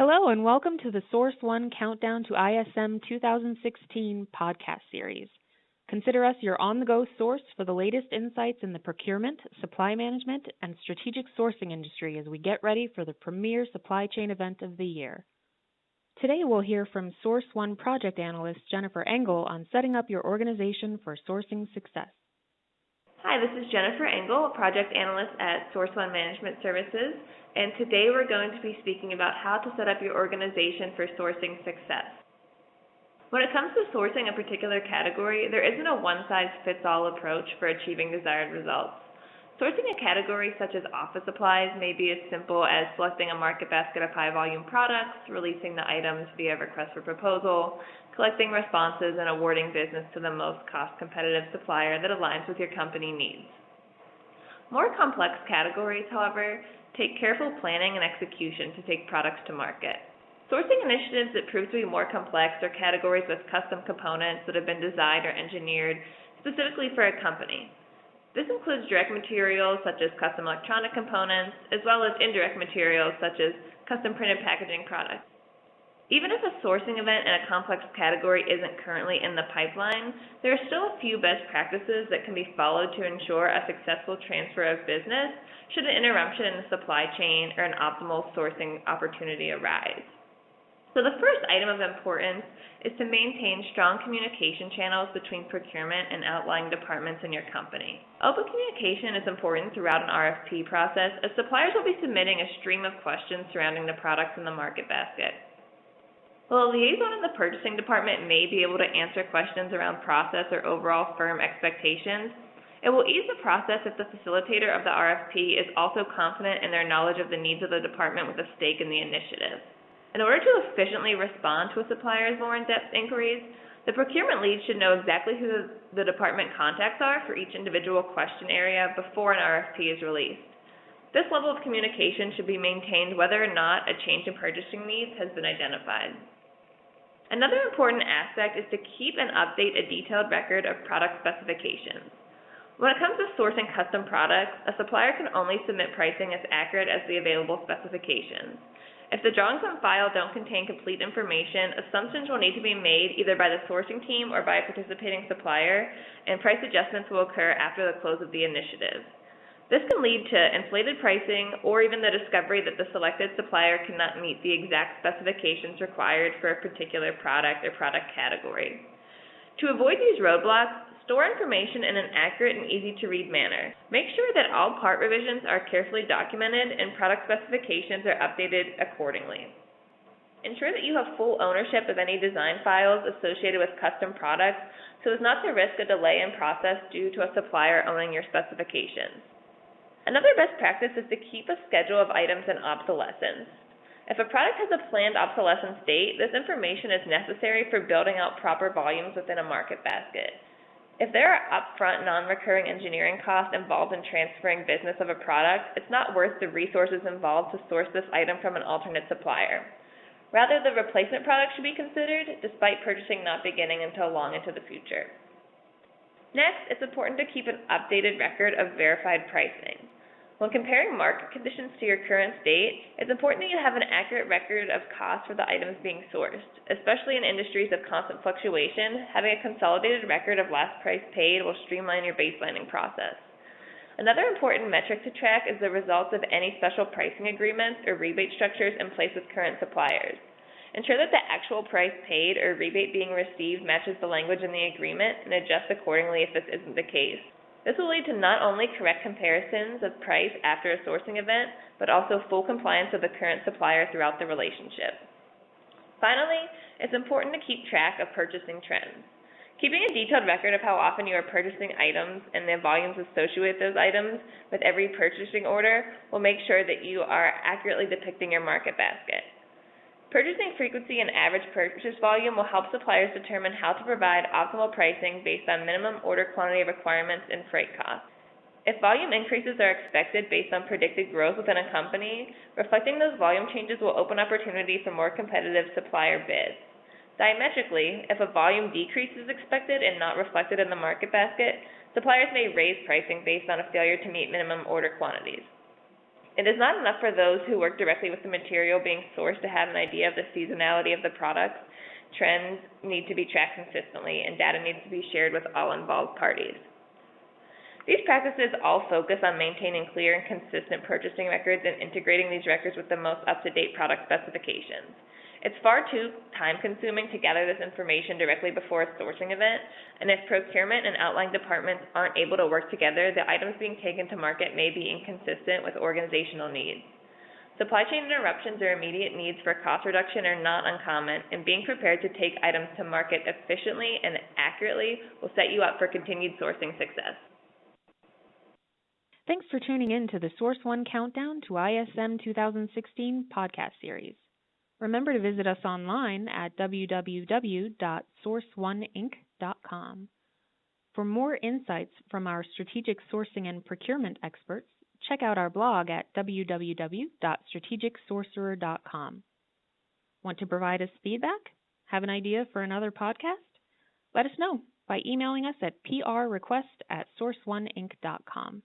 Hello and welcome to the Source One Countdown to ISM 2016 podcast series. Consider us your on-the-go source for the latest insights in the procurement, supply management, and strategic sourcing industry as we get ready for the premier supply chain event of the year. Today we'll hear from Source One project analyst Jennifer Engel on setting up your organization for sourcing success. Hi, this is Jennifer Engel, a project analyst at Source One Management Services, and today we're going to be speaking about how to set up your organization for sourcing success. When it comes to sourcing a particular category, there isn't a one-size-fits-all approach for achieving desired results. Sourcing a category such as office supplies may be as simple as selecting a market basket of high-volume products, releasing the items via request for proposal, collecting responses, and awarding business to the most cost-competitive supplier that aligns with your company needs. More complex categories, however, take careful planning and execution to take products to market. Sourcing initiatives that prove to be more complex are categories with custom components that have been designed or engineered specifically for a company. This includes direct materials such as custom electronic components, as well as indirect materials such as custom printed packaging products. Even if a sourcing event in a complex category isn't currently in the pipeline, there are still a few best practices that can be followed to ensure a successful transfer of business should an interruption in the supply chain or an optimal sourcing opportunity arise. So the first item of importance is to maintain strong communication channels between procurement and outlying departments in your company. Open communication is important throughout an RFP process, as suppliers will be submitting a stream of questions surrounding the products in the market basket. While a liaison in the purchasing department may be able to answer questions around process or overall firm expectations, it will ease the process if the facilitator of the RFP is also confident in their knowledge of the needs of the department with a stake in the initiative. In order to efficiently respond to a supplier's more in-depth inquiries, the procurement lead should know exactly who the department contacts are for each individual question area before an RFP is released. This level of communication should be maintained whether or not a change in purchasing needs has been identified. Another important aspect is to keep and update a detailed record of product specifications. When it comes to sourcing custom products, a supplier can only submit pricing as accurate as the available specifications. If the drawings on file don't contain complete information, assumptions will need to be made either by the sourcing team or by a participating supplier, and price adjustments will occur after the close of the initiative. This can lead to inflated pricing or even the discovery that the selected supplier cannot meet the exact specifications required for a particular product or product category. To avoid these roadblocks, store information in an accurate and easy-to-read manner. Make sure that all part revisions are carefully documented and product specifications are updated accordingly. Ensure that you have full ownership of any design files associated with custom products so as not to risk a delay in process due to a supplier owning your specifications. Another best practice is to keep a schedule of items in obsolescence. If a product has a planned obsolescence date, this information is necessary for building out proper volumes within a market basket. If there are upfront non-recurring engineering costs involved in transferring business of a product, it's not worth the resources involved to source this item from an alternate supplier. Rather, the replacement product should be considered, despite purchasing not beginning until long into the future. Next, it's important to keep an updated record of verified pricing. When comparing market conditions to your current state, it's important that you have an accurate record of costs for the items being sourced. Especially in industries of constant fluctuation, having a consolidated record of last price paid will streamline your baselining process. Another important metric to track is the results of any special pricing agreements or rebate structures in place with current suppliers. Ensure that the actual price paid or rebate being received matches the language in the agreement and adjust accordingly if this isn't the case. This will lead to not only correct comparisons of price after a sourcing event, but also full compliance of the current supplier throughout the relationship. Finally, it's important to keep track of purchasing trends. Keeping a detailed record of how often you are purchasing items and the volumes associated with those items with every purchasing order will make sure that you are accurately depicting your market basket. Purchasing frequency and average purchase volume will help suppliers determine how to provide optimal pricing based on minimum order quantity requirements and freight costs. If volume increases are expected based on predicted growth within a company, reflecting those volume changes will open opportunity for more competitive supplier bids. Diametrically, if a volume decrease is expected and not reflected in the market basket, suppliers may raise pricing based on a failure to meet minimum order quantities. It is not enough for those who work directly with the material being sourced to have an idea of the seasonality of the products. Trends need to be tracked consistently, and data needs to be shared with all involved parties. These practices all focus on maintaining clear and consistent purchasing records and integrating these records with the most up-to-date product specifications. It's far too time-consuming to gather this information directly before a sourcing event, and if procurement and outlying departments aren't able to work together, the items being taken to market may be inconsistent with organizational needs. Supply chain interruptions or immediate needs for cost reduction are not uncommon, and being prepared to take items to market efficiently and accurately will set you up for continued sourcing success. Thanks for tuning in to the Source One Countdown to ISM 2016 podcast series. Remember to visit us online at www.sourceoneinc.com. For more insights from our strategic sourcing and procurement experts, check out our blog at www.strategicsorcerer.com. Want to provide us feedback? Have an idea for another podcast? Let us know by emailing us at prrequest@sourceoneinc.com.